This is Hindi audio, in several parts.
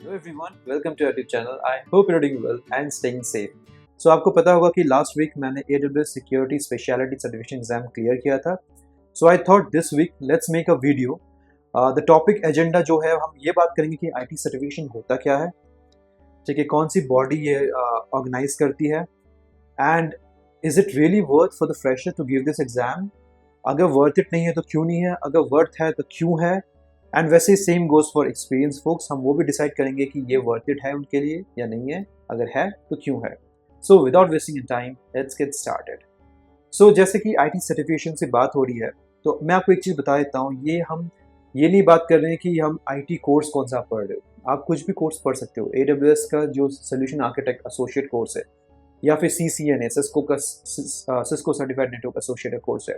Hello everyone, welcome to our YouTube channel. I hope you're doing well and staying safe. So आपको पता होगा कि लास्ट वीक मैंने AWS Security Specialty Certification exam clear किया था. So I thought this week let's make a video. The topic agenda जो है हम ये बात करेंगे कि IT सर्टिफिकेशन होता क्या है, ठीक है, कौन सी बॉडी ये ऑर्गेनाइज करती है, and is it really worth for the fresher to give this exam. अगर वर्थ इट नहीं है तो क्यों नहीं है, अगर वर्थ है तो क्यों है, एंड वैसे ही same goes for experience folks. हम वो भी डिसाइड करेंगे कि ये वर्थ इट है उनके लिए या नहीं है, अगर है तो क्यों है. So without wasting time let's get started. So जैसे कि IT सर्टिफिकेशन से बात हो रही है तो मैं आपको एक चीज़ बता देता हूँ. हम ये नहीं बात कर रहे हैं कि हम IT कोर्स कौन सा पढ़ रहे हो. आप कुछ भी कोर्स पढ़ सकते हो. AWS का जो सोल्यूशन आर्किटेक्ट एसोसिएट कोर्स है, या फिर CCNA Cisco certified network associate course है,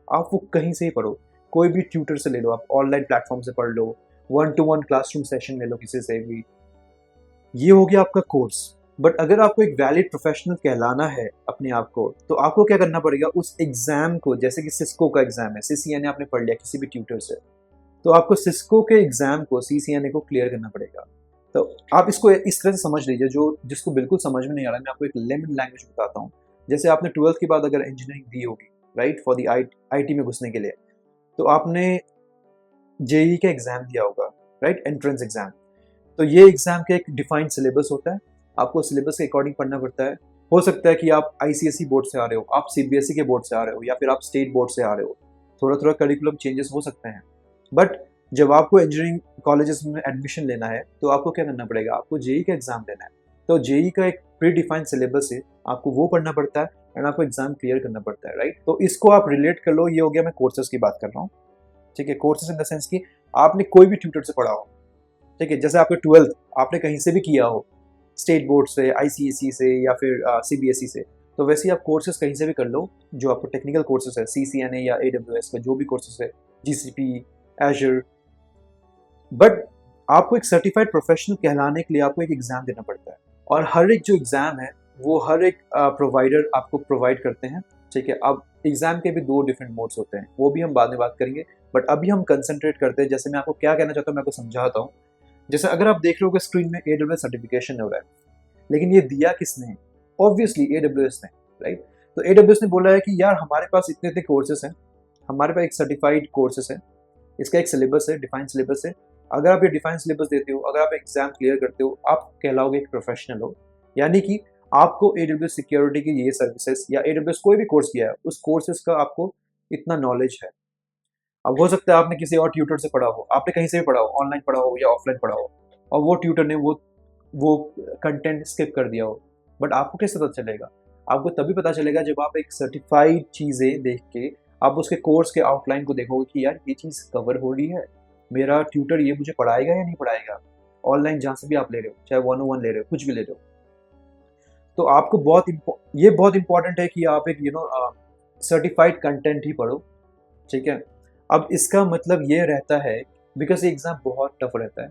आप वो कहीं से ही पढ़ो. कोई भी ट्यूटर से ले लो, आप ऑनलाइन प्लेटफॉर्म से पढ़ लो, 1-to-1 क्लासरूम सेशन ले लो किसी से भी. ये हो गया आपका कोर्स. बट अगर आपको एक वैलिड प्रोफेशनल कहलाना है अपने आप को, तो आपको क्या करना पड़ेगा, उस एग्जाम को, जैसे कि सिस्को का एग्जाम है, CCNA आपने पढ़ लिया किसी भी ट्यूटर से, तो आपको सिस्को के एग्जाम को, CCNA को क्लियर करना पड़ेगा. तो आप इसको इस तरह से समझ लीजिए, जिसको बिल्कुल समझ में नहीं आ रहा है, मैं आपको एक लेमन लैंग्वेज बताता हूँ. जैसे आपने 12th के बाद अगर इंजीनियरिंग दी होगी, राइट, फॉर दी IT में घुसने के लिए, तो आपने JEE का एग्जाम दिया होगा, राइट, एंट्रेंस एग्जाम. तो ये एग्जाम का एक डिफाइंड सिलेबस होता है, आपको सिलेबस के अकॉर्डिंग पढ़ना पड़ता है. हो सकता है कि आप ICSE बोर्ड से आ रहे हो, आप CBSE के बोर्ड से आ रहे हो, या फिर आप स्टेट बोर्ड से आ रहे हो. थोड़ा थोड़ा करिकुलम चेंजेस हो सकते हैं. बट जब आपको इंजीनियरिंग कॉलेजेस में एडमिशन लेना है तो आपको क्या करना पड़ेगा, आपको JEE का एग्जाम देना है. तो JEE का एक प्री डिफाइंड सिलेबस है, आपको वो पढ़ना पड़ता है एंड आपको एग्जाम क्लियर करना पड़ता है, राइट. तो इसको आप रिलेट कर लो. ये हो गया, मैं कोर्सेज की बात कर रहा हूँ, ठीक है. कोर्सेज इन द सेंस कि आपने कोई भी ट्यूटर से पढ़ा हो, ठीक है. जैसे आपके 12th आपने कहीं से भी किया हो, स्टेट बोर्ड से, ICSE से, या फिर CBSE से, तो वैसे ही आप कोर्सेज कहीं से भी कर लो. जो आपको टेक्निकल कोर्सेज है, CCNA या AWS का जो भी कोर्सेज है, GCP, Azure. बट आपको एक सर्टिफाइड प्रोफेशनल कहलाने के लिए आपको एक एग्जाम देना पड़ता है, और हर एक जो एग्जाम है वो हर एक प्रोवाइडर आपको प्रोवाइड करते हैं, ठीक है. अब एग्जाम के भी 2 डिफरेंट मोड्स होते हैं, वो भी हम बाद में बात करेंगे. बट अभी हम कंसंट्रेट करते हैं. जैसे मैं आपको क्या कहना चाहता हूँ, मैं आपको समझाता हूँ. जैसे अगर आप देख रहे हो स्क्रीन में AWS सर्टिफिकेशन हो रहा है, लेकिन ये दिया किसने है? ऑब्वियसली AWS ने, राइट. तो AWS ने बोला है कि यार हमारे पास इतने इतने कोर्सेज हैं, हमारे पास एक सर्टिफाइड कोर्सेज है, इसका एक सिलेबस है, डिफाइंड सिलेबस है. अगर आप ये डिफाइंड सिलेबस देते हो, अगर आप एग्जाम क्लियर करते हो, आप कहलाओगे एक प्रोफेशनल हो. यानी कि आपको AWS सिक्योरिटी की ये सर्विसेज, या AWS कोई भी कोर्स किया है, उस कोर्सेज का आपको इतना नॉलेज है. अब हो सकता है आपने किसी और ट्यूटर से पढ़ा हो, आपने कहीं से भी पढ़ा हो, ऑनलाइन पढ़ा हो या ऑफलाइन पढ़ा हो, और वो ट्यूटर ने वो कंटेंट स्किप कर दिया हो. बट आपको कैसे पता चलेगा? आपको तभी पता चलेगा जब आप एक सर्टिफाइड चीज़ें देख के आप उसके कोर्स के आउटलाइन को देखोगे कि यार ये चीज़ कवर हो रही है, मेरा ट्यूटर ये मुझे पढ़ाएगा या नहीं पढ़ाएगा. ऑनलाइन जहाँ से भी आप ले रहे हो, चाहे 101 ले रहे हो, कुछ भी ले रहे हो, तो आपको ये बहुत इंपॉर्टेंट है कि आप एक सर्टिफाइड कंटेंट ही पढ़ो, ठीक है. अब इसका मतलब ये रहता है, बिकॉज ये एग्ज़ाम बहुत टफ रहता है.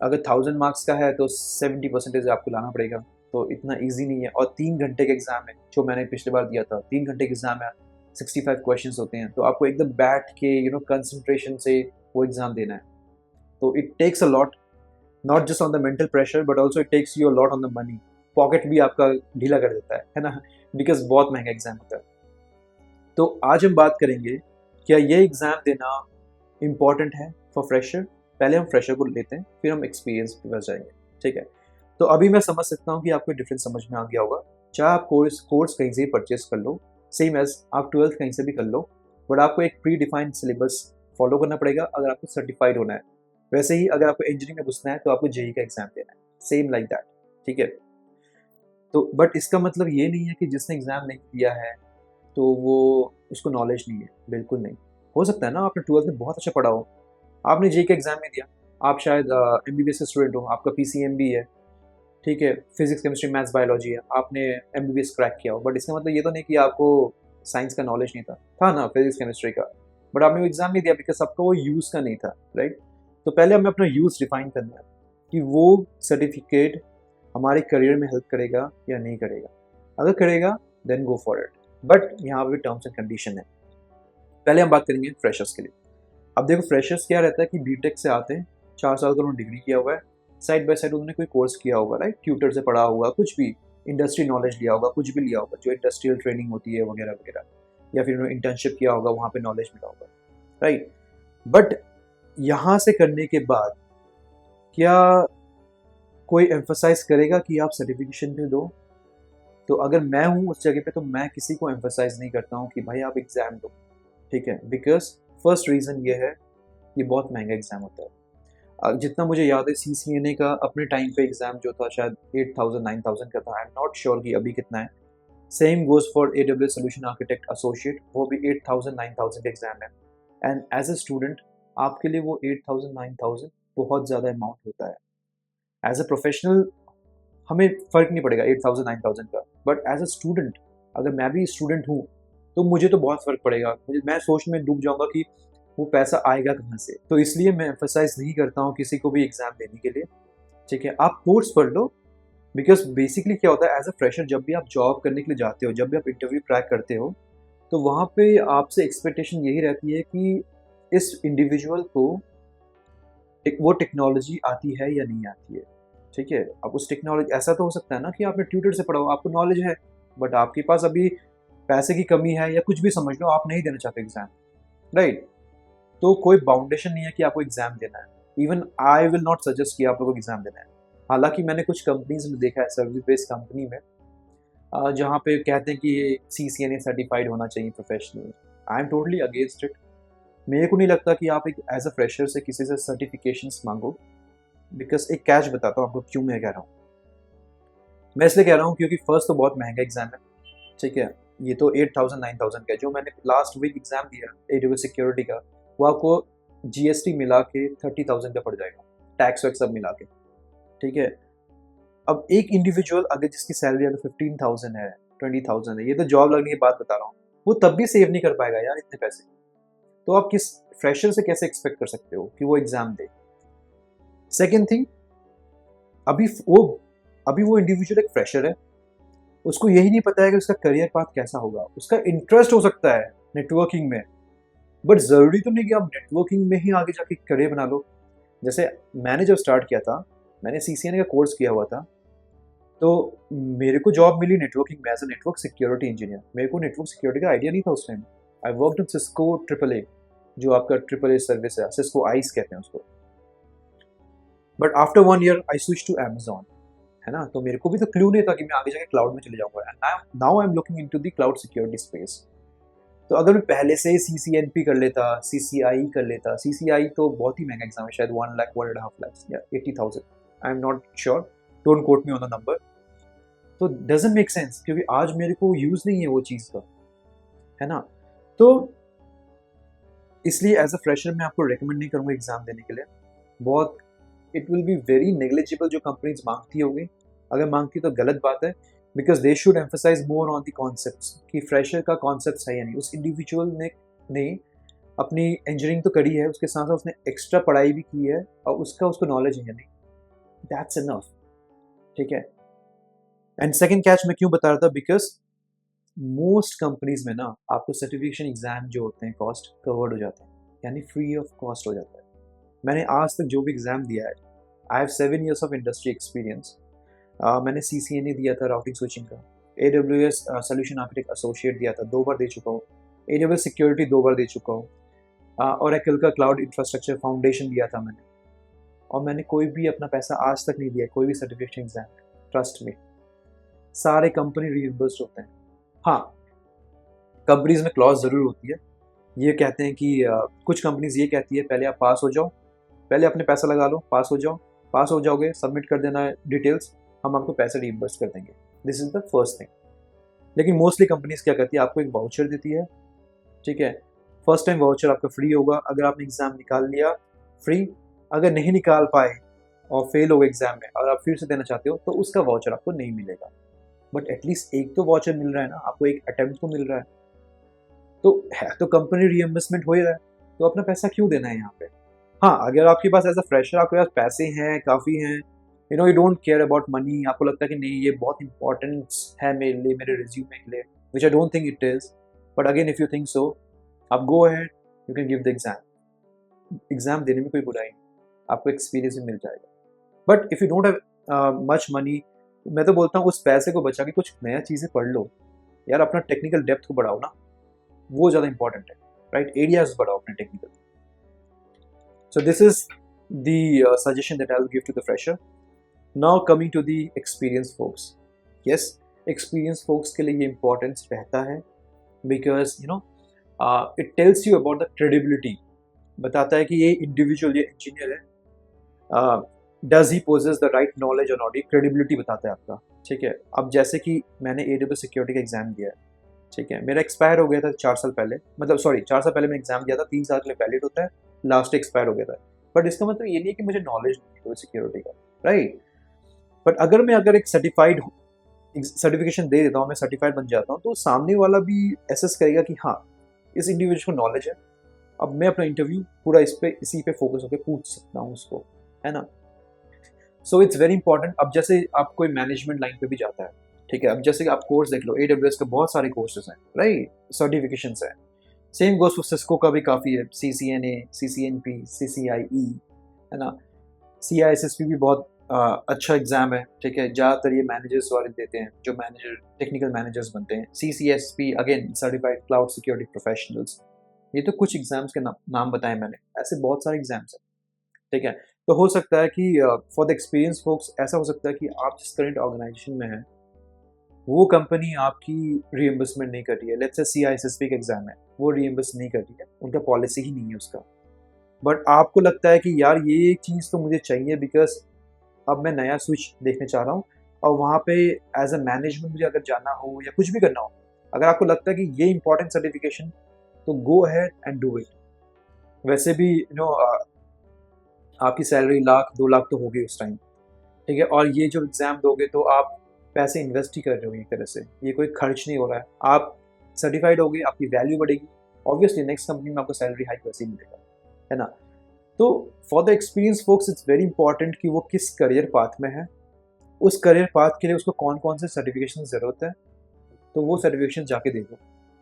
अगर 1000 मार्क्स का है तो 70% आपको लाना पड़ेगा, तो इतना इजी नहीं है. और 3 घंटे का एग्ज़ाम है, जो मैंने पिछले बार दिया था. 3 घंटे का एग्ज़ाम है, 65 क्वेश्चंस होते हैं, तो आपको एकदम बैठ के कंसंट्रेशन से वो एग्ज़ाम देना है. तो it takes a lot, not just on the mental pressure, but also it takes you a lot on the money. Pocket भी आपका ढीला कर देता है ना, बिकॉज बहुत महंगा एग्ज़ाम होता है. तो आज हम बात करेंगे, क्या ये एग्ज़ाम देना इम्पॉर्टेंट है फॉर फ्रेशर. पहले हम फ्रेशर को लेते हैं, फिर हम एक्सपीरियंस के पास जाएंगे, ठीक है. तो अभी मैं समझ सकता हूँ कि आपको डिफरेंस समझ में आ गया होगा. चाहे आप कोर्स कहीं से ही परचेज कर लो, सेम एज आप 12th कहीं से भी कर लो, बट आपको एक प्री डिफाइंड सिलेबस फॉलो करना पड़ेगा अगर आपको सर्टिफाइड होना है. वैसे ही अगर आपको इंजीनियरिंग में घुसना है तो आपको JEE का एग्जाम देना है, सेम लाइक दैट, ठीक है. तो बट इसका मतलब ये नहीं है कि जिसने एग्ज़ाम नहीं दिया है तो वो उसको नॉलेज नहीं है, बिल्कुल नहीं. हो सकता है ना आपने 12th में बहुत अच्छा पढ़ा हो, आपने JEE का एग्ज़ाम नहीं दिया, आप शायद MBBS के स्टूडेंट हो, आपका PCMB है, ठीक है, फिजिक्स केमिस्ट्री मैथ्स बायोलॉजी है, आपने MBBS क्रैक किया हो. बट इसका मतलब ये तो नहीं कि आपको साइंस का नॉलेज नहीं था ना, फिजिक्स केमिस्ट्री का, बट आपने वो एग्ज़ाम नहीं दिया बिकॉज आपका वो यूज़ का नहीं था, राइट. तो पहले हमें अपना यूज़ डिफाइन करना है कि वो सर्टिफिकेट हमारे करियर में हेल्प करेगा या नहीं करेगा. अगर करेगा then go for it, but यहाँ पे टर्म्स एंड कंडीशन है. पहले हम बात करेंगे फ्रेशर्स के लिए. अब देखो फ्रेशर्स क्या रहता है कि बीटेक से आते हैं, 4 साल का उन्होंने डिग्री किया हुआ है, साइड बाय साइड उन्होंने कोई कोर्स किया होगा, राइट, ट्यूटर से पढ़ा होगा, कुछ भी इंडस्ट्री नॉलेज लिया होगा, कुछ भी लिया होगा, जो इंडस्ट्रियल ट्रेनिंग होती है वगैरह वगैरह, या फिर उन्होंने इंटर्नशिप किया होगा, वहाँ पे नॉलेज मिला होगा, राइट। बट यहाँ से करने के बाद क्या कोई एम्फोसाइज करेगा कि आप सर्टिफिकेशन भी दो? तो अगर मैं हूँ उस जगह पे तो मैं किसी को एम्फोसाइज नहीं करता हूँ कि भाई आप एग्ज़ाम दो, ठीक है, बिकॉज फर्स्ट रीज़न ये है, ये बहुत महंगा एग्ज़ाम होता है। जितना मुझे याद है CCNA का अपने टाइम पे एग्ज़ाम जो था शायद 8,000 9,000 का था, आई एम नॉट श्योर कि अभी कितना है। Same goes for AWS solution architect associate, वो भी 8,000 9,000 का एग्ज़ाम है। एंड एज अ स्टूडेंट आपके लिए वो 8,000 9,000 बहुत ज़्यादा अमाउंट होता है। एज अ प्रोफेशनल हमें फ़र्क नहीं पड़ेगा 8,000 9,000 का, बट एज अ स्टूडेंट अगर मैं भी स्टूडेंट हूँ तो मुझे तो बहुत फ़र्क पड़ेगा। मैं सोच में डूब जाऊँगा कि वो पैसा आएगा कहाँ से। तो इसलिए मैं एम्फसाइज नहीं करता हूँ किसी को भी एग्ज़ाम देने के लिए, ठीक है। आप कोर्स पढ़ लो, बिकॉज बेसिकली क्या होता है एज अ फ्रेशर, जब भी आप जॉब करने के लिए जाते हो, जब भी आप इंटरव्यू क्रैक करते हो, तो वहाँ पे आपसे एक्सपेक्टेशन यही रहती है कि इस इंडिविजुअल को वो टेक्नोलॉजी आती है या नहीं आती है, ठीक है। अब उस टेक्नोलॉजी, ऐसा तो हो सकता है ना कि आपने ट्यूटर से पढ़ा हो, आपको नॉलेज है, बट आपके पास अभी पैसे की कमी है या कुछ भी समझ लो, आप नहीं देना चाहते एग्ज़ाम, राइट। तो कोई बाउंडेशन नहीं है कि आपको एग्ज़ाम देना है। Even I will not suggest कि आप लोगों को एग्ज़ाम देना है। हालांकि मैंने कुछ कंपनीज में देखा है, सर्विस बेस्ड कंपनी में, जहाँ पे कहते हैं कि ये CCNA सर्टिफाइड होना चाहिए professional. I am totally against it. मेरे को नहीं लगता कि आप एक एज अ फ्रेशर से किसी से सर्टिफिकेशंस मांगो, बिकॉज एक कैच बताता हूँ आपको क्यों मैं कह रहा हूँ। मैं इसलिए कह रहा हूँ क्योंकि फर्स्ट तो बहुत महंगा एग्जाम है, ठीक है। ये तो 8,000 9,000 का है। जो मैंने लास्ट वीक एग्जाम दिया AWS सिक्योरिटी का, वो आपको GST मिला के 30,000 का पड़ जाएगा, टैक्स वैक्स सब मिला के, ठीक है। अब एक इंडिविजुअल अगर जिसकी सैलरी अगर 15,000 है, 20,000 है, ये तो जॉब लगने की बात बता रहा हूँ, वो तब भी सेव नहीं कर पाएगा यार इतने पैसे। तो आप किस फ्रेशर से कैसे एक्सपेक्ट कर सकते हो कि वो एग्जाम दे? सेकेंड थिंग, अभी वो अभी वो इंडिविजुअल एक फ्रेशर है, उसको यही नहीं पता है कि उसका करियर पाथ कैसा होगा। उसका इंटरेस्ट हो सकता है नेटवर्किंग में, बट ज़रूरी तो नहीं कि आप नेटवर्किंग में ही आगे जाके करियर बना लो। जैसे मैंने जब स्टार्ट किया था, मैंने CCNA का कोर्स किया हुआ था, तो मेरे को जॉब मिली नेटवर्किंग में as a network security engineer. मेरे को नेटवर्क सिक्योरिटी का आइडिया नहीं था उस time. I worked in Cisco AAA, जो आपका AAA सर्विस है, सिस्को आइस कहते हैं उसको। But after 1 year I switch to Amazon, है ना। तो मेरे को भी तो क्लू नहीं था कि मैं आगे जाके क्लाउड में चले जाऊंगा। And now I am looking into the cloud security space. तो अगर मैं पहले से CCNP कर लेता, CCI कर लेता, CCI तो बहुत ही महंगा एग्जाम है, शायद 1 लाख 1.5 लाख या 80,000, I am not sure, don't quote me on the number. तो डजंट मेक सेंस, क्योंकि आज मेरे को यूज नहीं है वो चीज़ का, है ना। तो इसलिए एज अ फ्रेशर मैं आपको रेकमेंड नहीं करूँगा एग्जाम देने के लिए। बहुत, it will be very negligible जो कंपनीज मांगती होगी। अगर मांगती तो गलत बात है, because they should emphasise more on the concepts कि फ्रेशर का कॉन्सेप्ट सही है नहीं। उस इंडिविजुअल ने अपनी इंजीनियरिंग तो करी है, उसके साथ साथ उसने एक्स्ट्रा पढ़ाई भी की है और उसको नॉलेज है नहीं, दैट्स इनफ, ठीक है। एंड सेकेंड कैच मैं क्यों बता रहा था, बिकॉज मोस्ट कंपनीज में ना आपको सर्टिफिकेशन एग्जाम जो होते हैं कॉस्ट कवर्ड हो जाते हैं, यानी फ्री ऑफ कॉस्ट हो जाता है। मैंने आज तक जो भी एग्जाम दिया है, I have 7 years of industry experience. मैंने CCNA दिया था राउटिंग स्विचिंग का, AWS सोल्यूशन आर्किटेक्ट एसोसिएट दिया था, 2 बार दे चुका हूँ, AWS सिक्योरिटी 2 बार दे चुका हूँ, ओरेकल का क्लाउड इंफ्रास्ट्रक्चर फाउंडेशन दिया था मैंने। और मैंने कोई भी अपना पैसा आज तक नहीं दिया कोई भी सर्टिफिकेशन एग्जाम में, ट्रस्ट में। सारे कंपनी रिइंबर्स्ड होते हैं। हाँ, कंपनीज में क्लॉज ज़रूर होती है, ये कहते हैं कि कुछ कंपनीज ये कहती है पहले आप पास हो जाओ, पहले अपने पैसा लगा लो, पास हो जाओ, पास हो जाओगे सबमिट कर देना डिटेल्स, हम आपको पैसे रिइंबर्स कर देंगे। This is the first thing. लेकिन मोस्टली कंपनीज क्या करती है, आपको एक वाउचर देती है, ठीक है। फर्स्ट टाइम वाउचर आपका फ्री होगा, अगर आपने एग्जाम निकाल लिया फ्री, अगर नहीं निकाल पाए और फेल हो गए एग्जाम में और आप फिर से देना चाहते हो तो उसका वाउचर आपको नहीं मिलेगा। बट एटलीस्ट एक तो वाउचर मिल रहा है ना आपको, एक अटेम्प्ट तो मिल रहा है। तो है तो कंपनी रिइंबर्समेंट हो ही रहा है, तो अपना पैसा क्यों देना है यहाँ पे। हाँ, अगर आपके पास एज अ फ्रेशर आपके पास पैसे हैं, काफ़ी हैं, you don't care about money, आपको लगता है कि नहीं ये बहुत इंपॉर्टेंस है मेरे लिए, मेरे रिज्यूमे के लिए, which I don't think it is. But again if you think so, आप go ahead, you can give the exam. Exam देने में कोई बुराई नहीं, आपको एक्सपीरियंस भी मिल जाएगा। But if you don't have much money, मैं तो बोलता हूँ उस पैसे को बचा के कुछ नया चीज़ें पढ़ लो यार, अपना टेक्निकल डेप्थ को बढ़ाओ ना, वो ज़्यादा इंपॉर्टेंट है, राइट? एरियाज बढ़ाओ अपने technical. So this is the suggestion that I will give to the fresher. Now coming to the experience folks. Yes, experience folks के लिए ये इंपॉर्टेंस रहता है because you know it tells you about the credibility, बताता है कि ये इंडिविजुअल, ये इंजीनियर है, does he possess the right knowledge और नॉट, ये क्रेडिबिलिटी बताता है आपका। ठीक है, अब जैसे कि मैंने AWS सिक्योरिटी का एग्जाम दिया है, ठीक है, मेरा एक्सपायर हो गया था 4 साल पहले, मतलब सॉरी 4 साल पहले मैं एग्जाम दिया था, 3 साल के लिए वैलिड होता है, लास्ट एक्सपायर हो गया था। बट इसका मतलब ये नहीं है कि मुझे नॉलेज नहीं है सिक्योरिटी का, राइट? बट अगर एक सर्टिफाइड सर्टिफिकेशन दे देता हूँ, मैं सर्टिफाइड बन जाता हूँ, तो सामने वाला भी एसेस करेगा कि हाँ इस इंडिविजुअल को नॉलेज है, अब मैं अपना इंटरव्यू पूरा इसी पे फोकस होकर पूछ सकता हूँ उसको, है ना? So it's very important. अब जैसे आप कोई मैनेजमेंट लाइन पे भी जाता है, ठीक है, अब जैसे कि आप कोर्स देख लो, AWS के बहुत सारे कोर्सेज हैं, राइट, सर्टिफिकेशंस हैं। सेम गोस फॉर सिस्को का भी काफ़ी है, CCNA, CCNP, CCIE, है ना? CISSP भी बहुत अच्छा एग्जाम है, ठीक है, ज़्यादातर ये मैनेजर्स वाले देते हैं, जो मैनेजर टेक्निकल मैनेजर्स बनते हैं। CCSP again certified cloud security professionals. ये तो कुछ एग्जाम्स के नाम बताए मैंने, ऐसे बहुत सारे एग्जाम्स हैं, ठीक है। तो हो सकता है कि फॉर द एक्सपीरियंस फोक्स ऐसा हो सकता है कि आप जिस करंट ऑर्गेनाइजेशन में हैं वो कंपनी आपकी रीइंबर्समेंट नहीं कर रही है। लेट्स से CISSP का एग्जाम है, वो रीइंबर्स नहीं कर रही है, उनका पॉलिसी ही नहीं है उसका। बट आपको लगता है कि यार ये चीज़ तो मुझे चाहिए बिकॉज अब मैं नया स्विच देखने चाह रहा हूँ और वहाँ पे एज अ मैनेजमेंट मुझे अगर जाना हो या कुछ भी करना हो, अगर आपको लगता है कि ये इंपॉर्टेंट सर्टिफिकेशन, तो go ahead and do it. वैसे भी आपकी सैलरी 1 लाख 2 लाख तो होगी उस टाइम, ठीक है, और ये जो एग्ज़ाम दोगे तो आप पैसे इन्वेस्ट ही कर रहे हो एक तरह से, ये कोई खर्च नहीं हो रहा है। आप सर्टिफाइड होगे, आपकी वैल्यू बढ़ेगी, ऑब्वियसली नेक्स्ट कंपनी में आपको सैलरी हाइक वैसे ही मिलेगा, है ना? तो for the experience folks it's very important कि वो किस करियर पाथ में है, उस करियर पाथ के लिए उसको कौन कौन से सर्टिफिकेशन की ज़रूरत है, तो वो सर्टिफिकेशन जाके दे दो।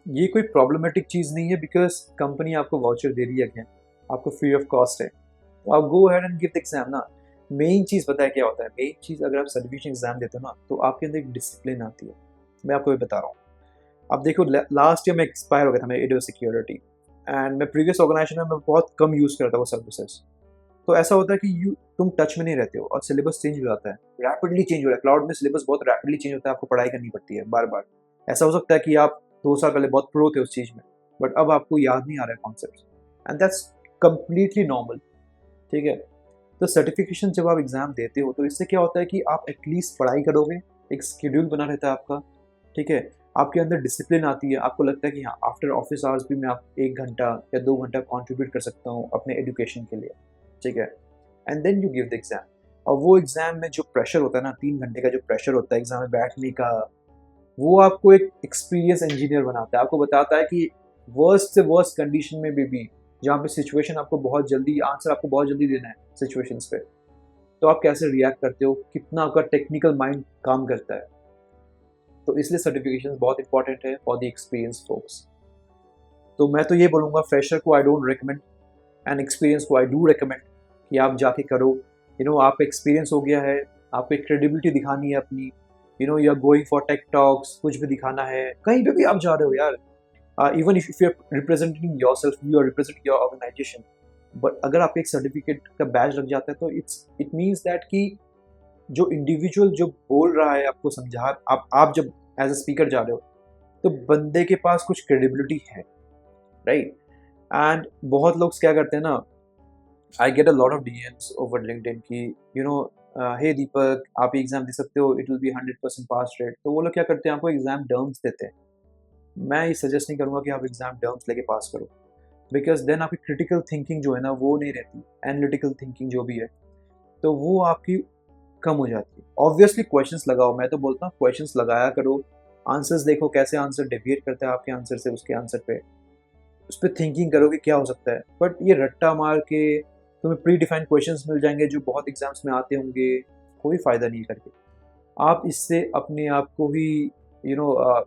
ये कोई प्रॉब्लमेटिक चीज़ नहीं है बिकॉज कंपनी आपको वाउचर दे रही है, अगेन आपको फ्री ऑफ कॉस्ट है, तो आप go ahead and give the exam ना। मेन चीज़ पता है क्या होता है? मेन चीज़ अगर आप सर्टिफिकेशन एग्जाम देते हो ना, तो आपके अंदर एक डिसिप्लिन आती है। मैं आपको ये बता रहा हूँ। अब देखो, लास्ट ईयर में एक्सपायर हो गया था मेरा AWS सिक्योरिटी, एंड मैं प्रीवियस ऑर्गेनाइजेशन में मैं बहुत कम यूज़ करता वो सर्विसेज। तो ऐसा होता है कि तुम टच में नहीं रहते हो और सिलेबस चेंज हो जाता है, रैपिडली चेंज हो रहा है। क्लाउड में सिलेबस बहुत रैपिडली चेंज होता है, आपको पढ़ाई करनी पड़ती है बार बार। ऐसा हो सकता है कि आप 2 साल पहले बहुत प्रो थे उस चीज़ में, बट अब आपको याद नहीं आ रहा है concept, and that's completely normal, ठीक है। तो सर्टिफिकेशन जब आप एग्ज़ाम देते हो तो इससे क्या होता है कि आप एटलीस्ट पढ़ाई करोगे, एक शेड्यूल बना रहता है आपका, ठीक है, आपके अंदर डिसिप्लिन आती है, आपको लगता है कि हाँ आफ्टर ऑफिस आवर्स भी मैं आप 1 घंटा या 2 घंटा कॉन्ट्रीब्यूट कर सकता हूँ अपने एजुकेशन के लिए, ठीक है, and then you give the exam. और वो एग्ज़ाम में जो प्रेशर होता है ना, 3 घंटे का जो प्रेशर होता है एग्ज़ाम में बैठने का, वो आपको एक एक्सपीरियंस इंजीनियर बनाता है। आपको बताता है कि वर्स्ट से वर्स्ट कंडीशन में भी जहाँ पे सिचुएशन आपको बहुत जल्दी आंसर आपको बहुत जल्दी देना है सिचुएशंस पे, तो आप कैसे रिएक्ट करते हो, कितना आपका टेक्निकल माइंड काम करता है। तो इसलिए सर्टिफिकेशन बहुत इंपॉर्टेंट है फॉर द एक्सपीरियंस फोक्स। तो मैं तो ये बोलूँगा, फ्रेशर को I don't recommend, and experience को आई डू रिकमेंड कि आप जाके करो। आप एक्सपीरियंस हो गया है, आपको एक क्रेडिबिलिटी दिखानी है अपनी, you are going for tech talks, कुछ भी दिखाना है, कहीं पे भी आप जा रहे हो यार, even if you are representing yourself, you are representing your organisation, but अगर आप एक सर्टिफिकेट का बैच लग जाता है तो इट मीन्स दैट कि जो इंडिविजुअल जो बोल रहा है आपको समझा, आप जब एज अ स्पीकर जा रहे हो तो बंदे के पास कुछ क्रेडिबिलिटी है, राइट? एंड बहुत लोग क्या करते हैं ना, I get a lot of DMs over LinkedIn कि हे दीपक, आप एग्जाम दे सकते हो, it will B 100% pass rate. तो वो लोग क्या करते हैं, आपको एग्जाम टर्म्स देते हैं। मैं ये सजेस्ट नहीं करूँगा कि आप एग्जाम टर्म्स लेके पास करो, बिकॉज देन आपकी क्रिटिकल थिंकिंग जो है ना वो नहीं रहती, एनालिटिकल थिंकिंग जो भी है तो वो आपकी कम हो जाती है। ऑब्वियसली क्वेश्चंस लगाओ, मैं तो बोलता हूँ क्वेश्चंस लगाया करो, आंसर्स देखो कैसे आंसर डेविएट करता है आपके आंसर से उसके आंसर पे, उस पर थिंकिंग करो कि क्या हो सकता है। बट ये रट्टा मार के तुम्हें प्री डिफाइंड क्वेश्चंस मिल जाएंगे जो बहुत एग्जाम्स में आते होंगे, कोई फ़ायदा नहीं करके। आप इससे अपने आप को ही यू नो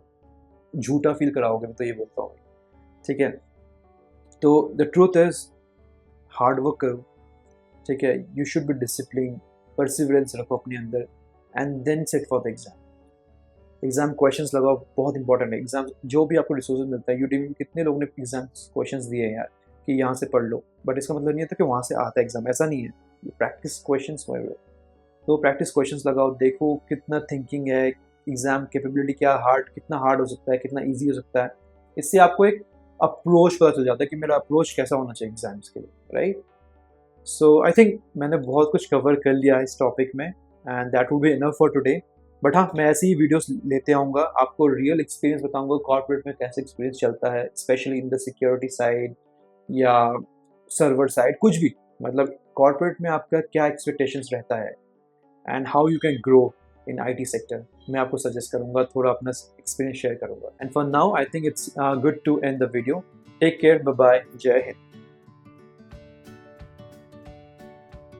झूठा फील कराओगे, मैं तो ये बोलता हूँ, ठीक है। तो the truth is hard work करो, ठीक है, you should be discipline, perseverance रखो अपने अंदर, and then sit for the exam. Exam questions लगाओ, बहुत इंपॉर्टेंट है। एग्जाम जो भी आपको रिसोर्सेज मिलता है, यूट्यूब में कितने लोगों ने एग्जाम क्वेश्चंस दिए हैं यार कि यहाँ से पढ़ लो, बट इसका मतलब नहीं होता कि वहाँ से आता है एग्जाम, ऐसा नहीं है। प्रैक्टिस क्वेश्चंस वगैरह, तो प्रैक्टिस क्वेश्चंस लगाओ, देखो कितना थिंकिंग है, एग्जाम कैपेबिलिटी क्या हार्ड, कितना हार्ड हो सकता है, कितना ईजी हो सकता है। इससे आपको एक अप्रोच पता चल जाता है कि मेरा अप्रोच कैसा होना चाहिए एग्जाम्स के लिए, राइट। सो आई थिंक मैंने बहुत कुछ कवर कर लिया इस टॉपिक में, and that will be enough for today. But हाँ, मैं ऐसी ही वीडियोस लेते आऊँगा, आपको रियल एक्सपीरियंस बताऊँगा कॉर्पोरेट में कैसे एक्सपीरियंस चलता है, specially in the security side या सर्वर साइड, कुछ भी। मतलब कॉर्पोरेट में आपका क्या एक्सपेक्टेशंस रहता है and how you can grow in IT sector, मैं आपको सजेस्ट करूँगा, थोड़ा अपना एक्सपीरियंस शेयर करूँगा। And for now I think it's good to end the video. Take care, bye bye, जय हिंद।